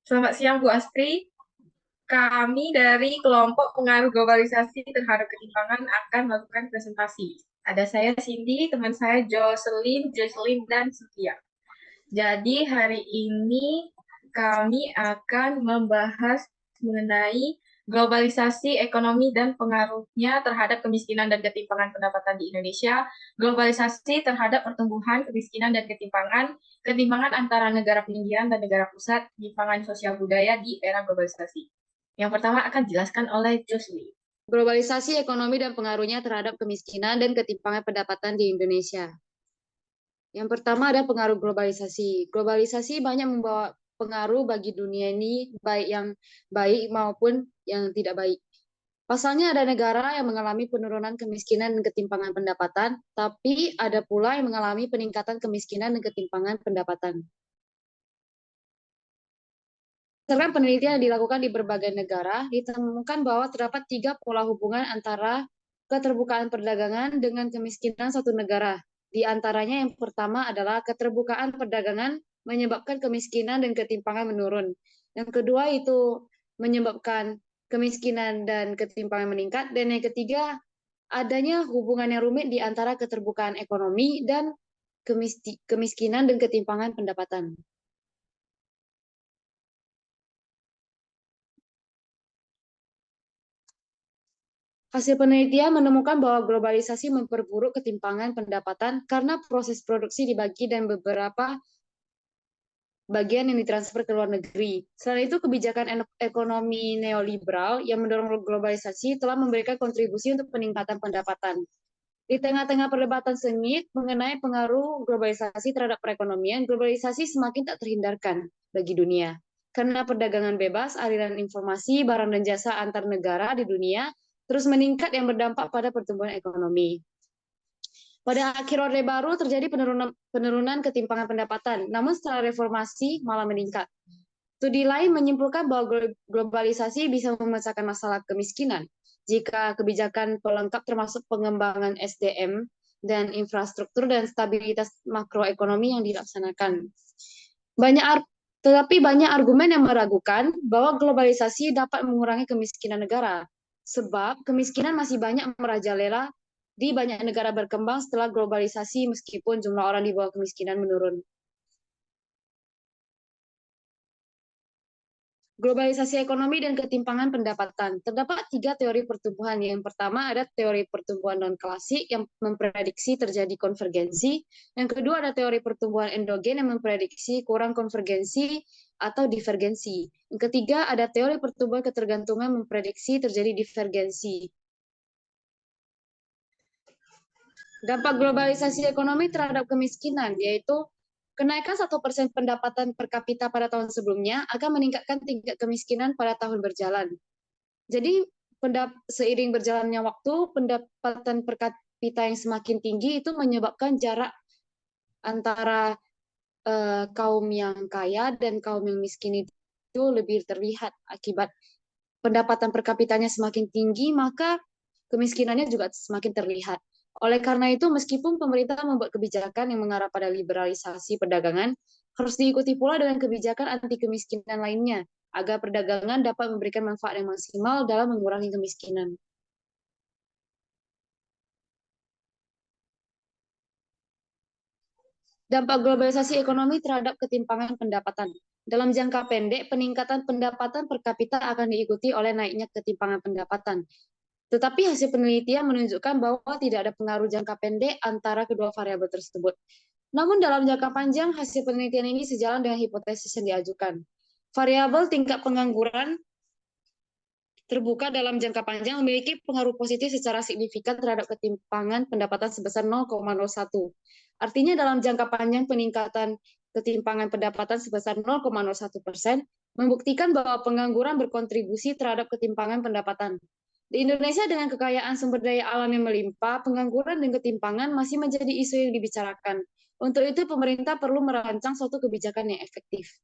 Selamat siang Bu Astri. Kami dari kelompok pengaruh globalisasi terhadap ketimpangan akan melakukan presentasi. Ada saya Cindy, teman saya Jocelyn, dan Cynthia. Jadi hari ini kami akan membahas mengenai globalisasi ekonomi dan pengaruhnya terhadap kemiskinan dan ketimpangan pendapatan di Indonesia, globalisasi terhadap pertumbuhan kemiskinan dan ketimpangan antara negara pinggiran dan negara pusat, ketimpangan sosial budaya di era globalisasi. Yang pertama akan dijelaskan oleh Jocelyn. Globalisasi ekonomi dan pengaruhnya terhadap kemiskinan dan ketimpangan pendapatan di Indonesia. Yang pertama ada pengaruh globalisasi. Globalisasi banyak membawa pengaruh bagi dunia ini, baik yang baik maupun yang tidak baik. Pasalnya ada negara yang mengalami penurunan kemiskinan dan ketimpangan pendapatan, tapi ada pula yang mengalami peningkatan kemiskinan dan ketimpangan pendapatan. Berdasarkan penelitian yang dilakukan di berbagai negara, ditemukan bahwa terdapat 3 pola hubungan antara keterbukaan perdagangan dengan kemiskinan suatu negara. Di antaranya yang pertama adalah keterbukaan perdagangan menyebabkan kemiskinan dan ketimpangan menurun. Yang kedua itu menyebabkan kemiskinan dan ketimpangan meningkat. Dan yang ketiga, adanya hubungan yang rumit di antara keterbukaan ekonomi dan kemiskinan dan ketimpangan pendapatan. Hasil penelitian menemukan bahwa globalisasi memperburuk ketimpangan pendapatan karena proses produksi dibagi dan beberapa bagian yang ditransfer ke luar negeri. Selain itu, kebijakan ekonomi neoliberal yang mendorong globalisasi telah memberikan kontribusi untuk peningkatan pendapatan. Di tengah-tengah perdebatan sengit mengenai pengaruh globalisasi terhadap perekonomian, globalisasi semakin tak terhindarkan bagi dunia. Karena perdagangan bebas, aliran informasi, barang dan jasa antar negara di dunia terus meningkat yang berdampak pada pertumbuhan ekonomi. Pada akhir Orde Baru terjadi penurunan ketimpangan pendapatan, namun setelah reformasi malah meningkat. Studi lain menyimpulkan bahwa globalisasi bisa memecahkan masalah kemiskinan jika kebijakan pelengkap termasuk pengembangan SDM dan infrastruktur dan stabilitas makroekonomi yang dilaksanakan. Tetapi banyak argumen yang meragukan bahwa globalisasi dapat mengurangi kemiskinan negara, sebab kemiskinan masih banyak merajalela di banyak negara berkembang setelah globalisasi meskipun jumlah orang di bawah kemiskinan menurun. Globalisasi ekonomi dan ketimpangan pendapatan. Terdapat 3 teori pertumbuhan. Yang pertama ada teori pertumbuhan non-klasik yang memprediksi terjadi konvergensi. Yang kedua ada teori pertumbuhan endogen yang memprediksi kurang konvergensi atau divergensi. Yang ketiga ada teori pertumbuhan ketergantungan memprediksi terjadi divergensi. Dampak globalisasi ekonomi terhadap kemiskinan, yaitu kenaikan 1% pendapatan per kapita pada tahun sebelumnya akan meningkatkan tingkat kemiskinan pada tahun berjalan. Jadi, seiring berjalannya waktu, pendapatan per kapita yang semakin tinggi itu menyebabkan jarak antara kaum yang kaya dan kaum yang miskin itu lebih terlihat akibat pendapatan per kapitanya semakin tinggi, maka kemiskinannya juga semakin terlihat. Oleh karena itu, meskipun pemerintah membuat kebijakan yang mengarah pada liberalisasi perdagangan, harus diikuti pula dengan kebijakan anti kemiskinan lainnya, agar perdagangan dapat memberikan manfaat yang maksimal dalam mengurangi kemiskinan. Dampak globalisasi ekonomi terhadap ketimpangan pendapatan. Dalam jangka pendek, peningkatan pendapatan per kapita akan diikuti oleh naiknya ketimpangan pendapatan. Tetapi hasil penelitian menunjukkan bahwa tidak ada pengaruh jangka pendek antara kedua variabel tersebut. Namun dalam jangka panjang, hasil penelitian ini sejalan dengan hipotesis yang diajukan. Variabel tingkat pengangguran terbuka dalam jangka panjang memiliki pengaruh positif secara signifikan terhadap ketimpangan pendapatan sebesar 0,01. Artinya dalam jangka panjang peningkatan ketimpangan pendapatan sebesar 0,01% membuktikan bahwa pengangguran berkontribusi terhadap ketimpangan pendapatan. Di Indonesia dengan kekayaan sumber daya alam yang melimpah, pengangguran dan ketimpangan masih menjadi isu yang dibicarakan. Untuk itu, pemerintah perlu merancang suatu kebijakan yang efektif.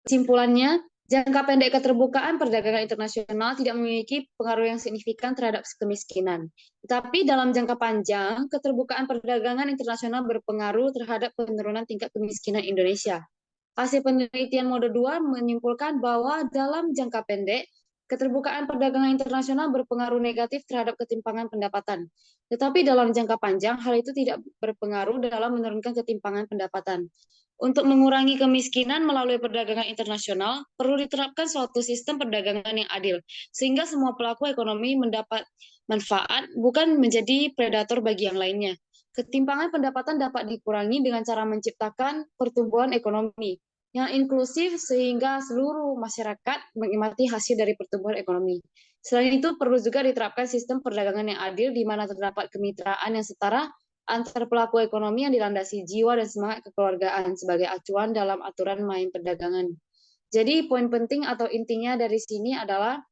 Kesimpulannya, Jangka pendek keterbukaan perdagangan internasional tidak memiliki pengaruh yang signifikan terhadap kemiskinan. Tetapi dalam jangka panjang, keterbukaan perdagangan internasional berpengaruh terhadap penurunan tingkat kemiskinan Indonesia. Hasil penelitian mode 2 menyimpulkan bahwa dalam jangka pendek, keterbukaan perdagangan internasional berpengaruh negatif terhadap ketimpangan pendapatan. Tetapi dalam jangka panjang, hal itu tidak berpengaruh dalam menurunkan ketimpangan pendapatan. Untuk mengurangi kemiskinan melalui perdagangan internasional, perlu diterapkan suatu sistem perdagangan yang adil, sehingga semua pelaku ekonomi mendapat manfaat, bukan menjadi predator bagi yang lainnya. Ketimpangan pendapatan dapat dikurangi dengan cara menciptakan pertumbuhan ekonomi yang inklusif sehingga seluruh masyarakat menikmati hasil dari pertumbuhan ekonomi. Selain itu, perlu juga diterapkan sistem perdagangan yang adil di mana terdapat kemitraan yang setara antar pelaku ekonomi yang dilandasi jiwa dan semangat kekeluargaan sebagai acuan dalam aturan main perdagangan. Jadi poin penting atau intinya dari sini adalah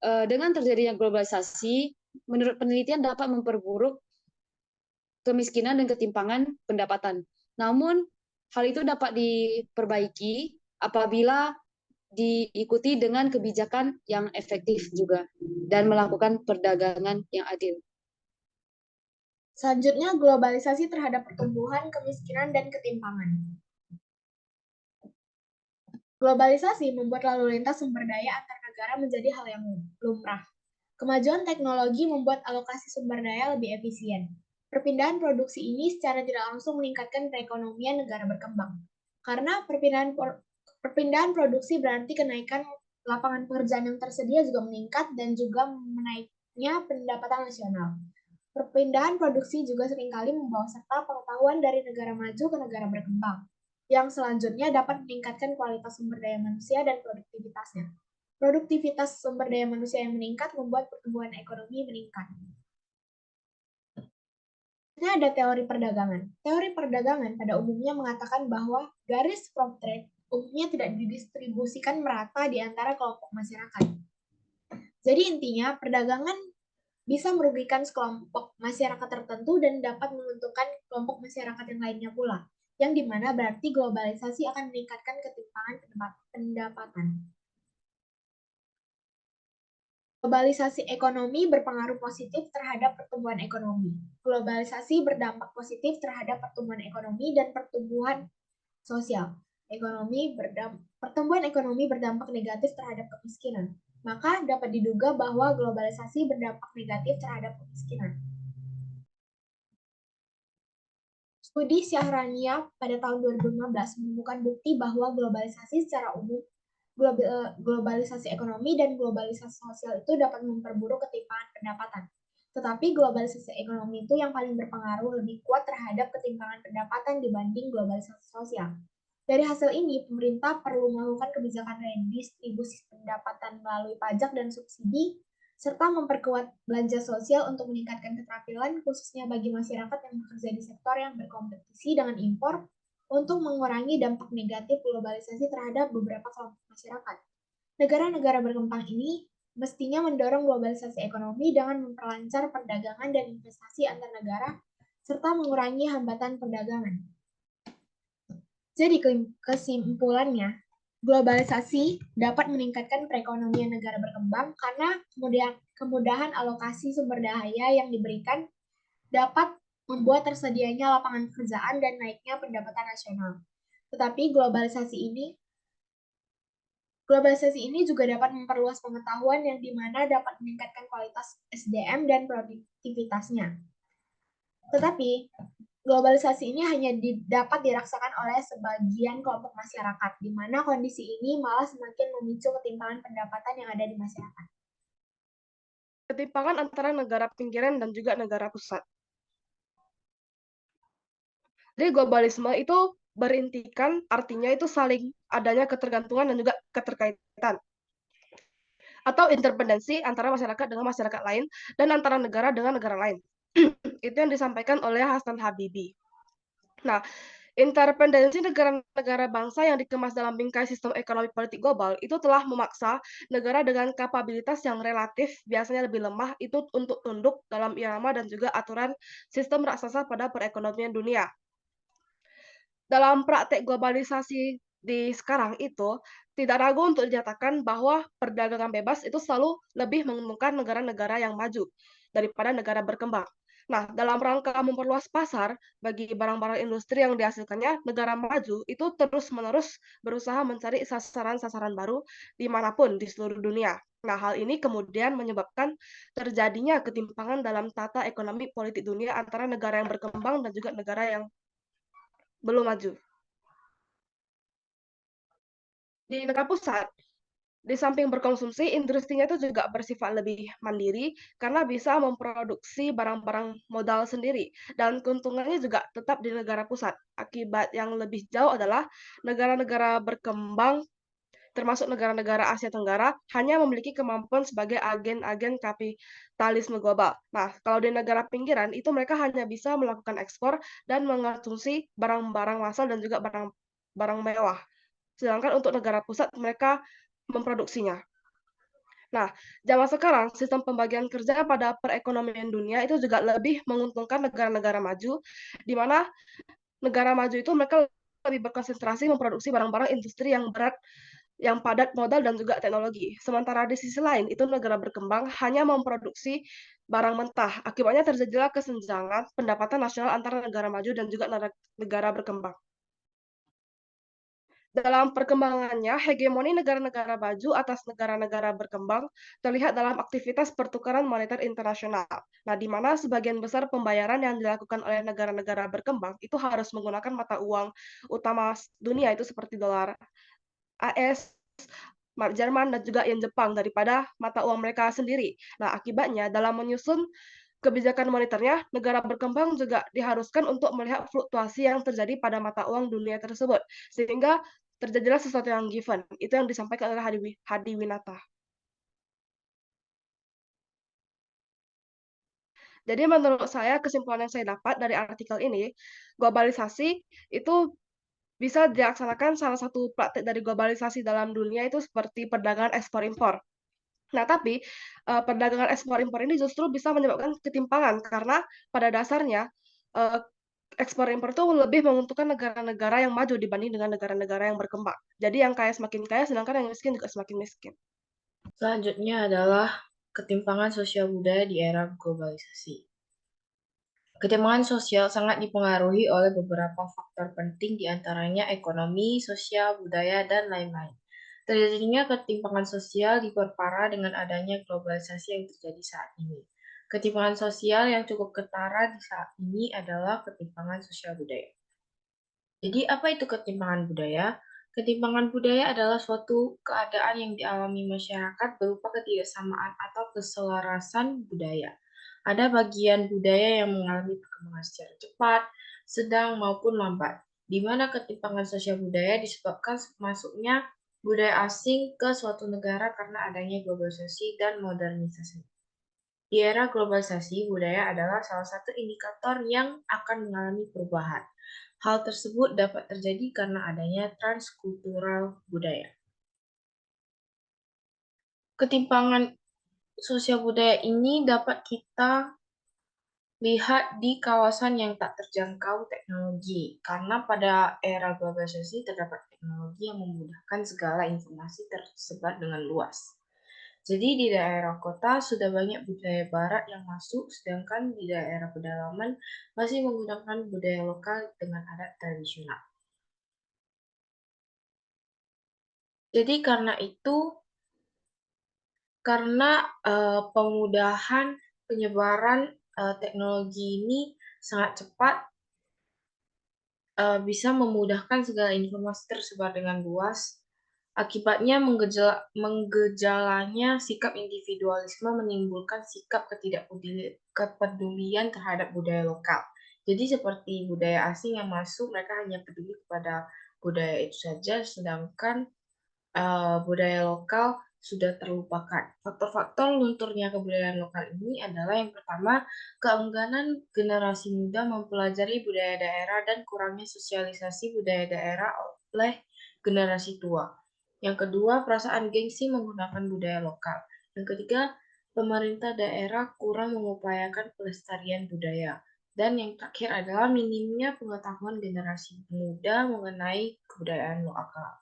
dengan terjadinya globalisasi, menurut penelitian dapat memperburuk kemiskinan dan ketimpangan pendapatan. Namun hal itu dapat diperbaiki apabila diikuti dengan kebijakan yang efektif juga dan melakukan perdagangan yang adil. Selanjutnya, globalisasi terhadap pertumbuhan, kemiskinan, dan ketimpangan. Globalisasi membuat lalu lintas sumber daya antar negara menjadi hal yang lumrah. Kemajuan teknologi membuat alokasi sumber daya lebih efisien. Perpindahan produksi ini secara tidak langsung meningkatkan perekonomian negara berkembang. Karena perpindahan produksi berarti kenaikan lapangan pekerjaan yang tersedia juga meningkat dan juga menaiknya pendapatan nasional. Perpindahan produksi juga seringkali membawa serta pengetahuan dari negara maju ke negara berkembang, yang selanjutnya dapat meningkatkan kualitas sumber daya manusia dan produktivitasnya. Produktivitas sumber daya manusia yang meningkat membuat pertumbuhan ekonomi meningkat. Selanjutnya ada teori perdagangan. Teori perdagangan pada umumnya mengatakan bahwa garis from trade umumnya tidak didistribusikan merata di antara kelompok masyarakat. Jadi intinya, perdagangan bisa merugikan sekelompok masyarakat tertentu dan dapat menguntungkan kelompok masyarakat yang lainnya pula, yang dimana berarti globalisasi akan meningkatkan ketimpangan pendapatan. Globalisasi ekonomi berpengaruh positif terhadap pertumbuhan ekonomi. Globalisasi berdampak positif terhadap pertumbuhan ekonomi dan pertumbuhan sosial. Pertumbuhan ekonomi berdampak negatif terhadap kemiskinan. Maka dapat diduga bahwa globalisasi berdampak negatif terhadap kemiskinan. Studi Syahraniya pada tahun 2015 menemukan bukti bahwa globalisasi secara umum, globalisasi ekonomi dan globalisasi sosial itu dapat memperburuk ketimpangan pendapatan. Tetapi globalisasi ekonomi itu yang paling berpengaruh lebih kuat terhadap ketimpangan pendapatan dibanding globalisasi sosial. Dari hasil ini, pemerintah perlu melakukan kebijakan redistribusi pendapatan melalui pajak dan subsidi, serta memperkuat belanja sosial untuk meningkatkan keterampilan, khususnya bagi masyarakat yang bekerja di sektor yang berkompetisi dengan impor, untuk mengurangi dampak negatif globalisasi terhadap beberapa kelompok masyarakat. Negara-negara berkembang ini mestinya mendorong globalisasi ekonomi dengan memperlancar perdagangan dan investasi antar negara, serta mengurangi hambatan perdagangan. Jadi kesimpulannya, globalisasi dapat meningkatkan perekonomian negara berkembang karena kemudahan alokasi sumber daya yang diberikan dapat membuat tersedianya lapangan pekerjaan dan naiknya pendapatan nasional. Tetapi globalisasi ini juga dapat memperluas pengetahuan yang dimana dapat meningkatkan kualitas SDM dan produktivitasnya. Tetapi globalisasi ini hanya dapat dirasakan oleh sebagian kelompok masyarakat, di mana kondisi ini malah semakin memicu ketimpangan pendapatan yang ada di masyarakat. Ketimpangan antara negara pinggiran dan juga negara pusat. Jadi globalisme itu berintikan, artinya itu saling adanya ketergantungan dan juga keterkaitan. Atau interdependensi antara masyarakat dengan masyarakat lain dan antara negara dengan negara lain. Itu yang disampaikan oleh Hasan Habibie. Nah, interdependensi negara-negara bangsa yang dikemas dalam bingkai sistem ekonomi politik global itu telah memaksa negara dengan kapabilitas yang relatif biasanya lebih lemah itu untuk tunduk dalam irama dan juga aturan sistem raksasa pada perekonomian dunia. Dalam praktek globalisasi di sekarang itu, Tidak ragu untuk dinyatakan bahwa perdagangan bebas itu selalu lebih menguntungkan negara-negara yang maju daripada negara berkembang. Nah, dalam rangka memperluas pasar bagi barang-barang industri yang dihasilkannya, negara maju itu terus-menerus berusaha mencari sasaran-sasaran baru dimanapun di seluruh dunia. Nah, hal ini kemudian menyebabkan terjadinya ketimpangan dalam tata ekonomi politik dunia antara negara yang berkembang dan juga negara yang belum maju. Di negara pusat, di samping berkonsumsi, industrinya itu juga bersifat lebih mandiri karena bisa memproduksi barang-barang modal sendiri dan keuntungannya juga tetap di negara pusat. Akibat yang lebih jauh adalah negara-negara berkembang, termasuk negara-negara Asia Tenggara, hanya memiliki kemampuan sebagai agen-agen kapitalisme global. Nah, kalau di negara pinggiran, itu mereka hanya bisa melakukan ekspor dan mengonsumsi barang-barang massal dan juga barang mewah. Sedangkan untuk negara pusat, mereka memproduksinya. Nah, zaman sekarang sistem pembagian kerja pada perekonomian dunia itu juga lebih menguntungkan negara-negara maju, di mana negara maju itu mereka lebih berkonsentrasi memproduksi barang-barang industri yang berat, yang padat modal dan juga teknologi. Sementara di sisi lain, itu negara berkembang hanya memproduksi barang mentah. Akibatnya terjadilah kesenjangan pendapatan nasional antara negara maju dan juga negara berkembang. Dalam perkembangannya, hegemoni negara-negara maju atas negara-negara berkembang terlihat dalam aktivitas pertukaran moneter internasional. Nah, di mana sebagian besar pembayaran yang dilakukan oleh negara-negara berkembang itu harus menggunakan mata uang utama dunia itu seperti dolar AS, mark Jerman, dan juga yen Jepang daripada mata uang mereka sendiri. Nah, akibatnya dalam menyusun kebijakan moneternya, negara berkembang juga diharuskan untuk melihat fluktuasi yang terjadi pada mata uang dunia tersebut, sehingga terjadilah sesuatu yang given. Itu yang disampaikan oleh Hadi Winata. Jadi menurut saya, kesimpulan yang saya dapat dari artikel ini, globalisasi itu bisa dilaksanakan salah satu praktik dari globalisasi dalam dunia itu seperti perdagangan ekspor-impor. Nah, tapi perdagangan ekspor-impor ini justru bisa menyebabkan ketimpangan karena pada dasarnya eh, ekspor-impor itu lebih menguntungkan negara-negara yang maju dibanding dengan negara-negara yang berkembang. Jadi yang kaya semakin kaya, sedangkan yang miskin juga semakin miskin. Selanjutnya adalah ketimpangan sosial budaya di era globalisasi. Ketimpangan sosial sangat dipengaruhi oleh beberapa faktor penting, diantaranya ekonomi, sosial, budaya, dan lain-lain. Terjadinya ketimpangan sosial diperparah dengan adanya globalisasi yang terjadi saat ini. Ketimpangan sosial yang cukup ketara di saat ini adalah ketimpangan sosial budaya. Jadi, apa itu ketimpangan budaya? Ketimpangan budaya adalah suatu keadaan yang dialami masyarakat berupa ketidaksamaan atau keselarasan budaya. Ada bagian budaya yang mengalami perkembangan secara cepat, sedang, maupun lambat, di mana ketimpangan sosial budaya disebabkan masuknya budaya asing ke suatu negara karena adanya globalisasi dan modernisasi. Di era globalisasi, budaya adalah salah satu indikator yang akan mengalami perubahan. Hal tersebut dapat terjadi karena adanya transkultural budaya. Ketimpangan sosial budaya ini dapat kita lihat di kawasan yang tak terjangkau teknologi, karena pada era globalisasi terdapat teknologi yang memudahkan segala informasi tersebar dengan luas. Jadi di daerah kota sudah banyak budaya barat yang masuk, sedangkan di daerah pedalaman masih menggunakan budaya lokal dengan adat tradisional. Jadi karena pemudahan penyebaran teknologi ini sangat cepat, bisa memudahkan segala informasi tersebar dengan luas. Akibatnya menggejalanya sikap individualisme menimbulkan sikap ketidakpedulian terhadap budaya lokal. Jadi seperti budaya asing yang masuk, mereka hanya peduli kepada budaya itu saja, sedangkan budaya lokal sudah terlupakan. Faktor-faktor lunturnya kebudayaan lokal ini adalah yang pertama, keengganan generasi muda mempelajari budaya daerah dan kurangnya sosialisasi budaya daerah oleh generasi tua. Yang kedua, perasaan gengsi menggunakan budaya lokal. Yang ketiga, pemerintah daerah kurang mengupayakan pelestarian budaya. Dan yang terakhir adalah minimnya pengetahuan generasi muda mengenai kebudayaan lokal.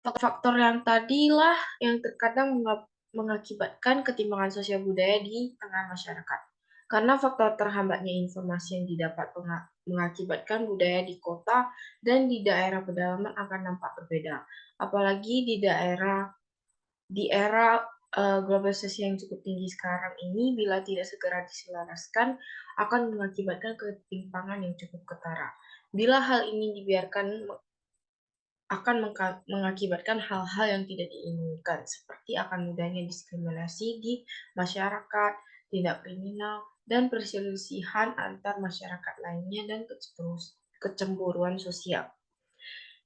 faktor-faktor yang tadilah yang terkadang mengakibatkan ketimpangan sosial budaya di tengah masyarakat. Karena faktor terhambatnya informasi yang didapat mengakibatkan budaya di kota dan di daerah pedalaman akan nampak berbeda. Apalagi di era globalisasi yang cukup tinggi sekarang ini, bila tidak segera diselaraskan, akan mengakibatkan ketimpangan yang cukup ketara. Bila hal ini dibiarkan, akan mengakibatkan hal-hal yang tidak diinginkan, seperti akan mudahnya diskriminasi di masyarakat, tindak kriminal, dan perselisihan antar masyarakat lainnya, dan kecemburuan sosial.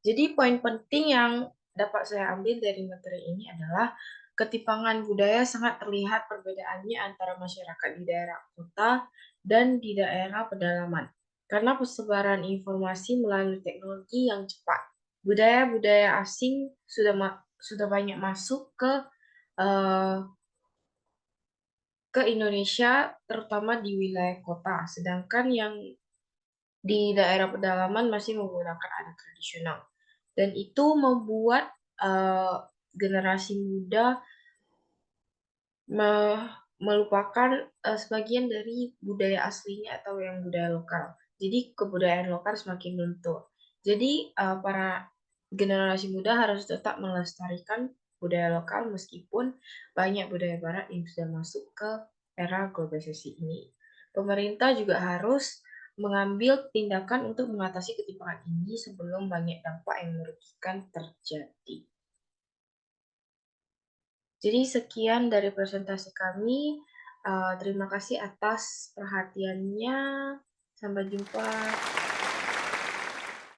Jadi poin penting yang dapat saya ambil dari materi ini adalah ketimpangan budaya sangat terlihat perbedaannya antara masyarakat di daerah kota dan di daerah pedalaman. Karena persebaran informasi melalui teknologi yang cepat, budaya-budaya asing sudah banyak masuk ke Indonesia, terutama di wilayah kota, sedangkan yang di daerah pedalaman masih menggunakan adat tradisional. Dan itu membuat generasi muda melupakan sebagian dari budaya aslinya atau yang budaya lokal. Jadi kebudayaan lokal semakin luntur. Jadi para generasi muda harus tetap melestarikan budaya lokal meskipun banyak budaya barat yang sudah masuk ke era globalisasi ini. Pemerintah juga harus mengambil tindakan untuk mengatasi ketimpangan ini sebelum banyak dampak yang merugikan terjadi. Jadi sekian dari presentasi kami. Terima kasih atas perhatiannya. Sampai jumpa.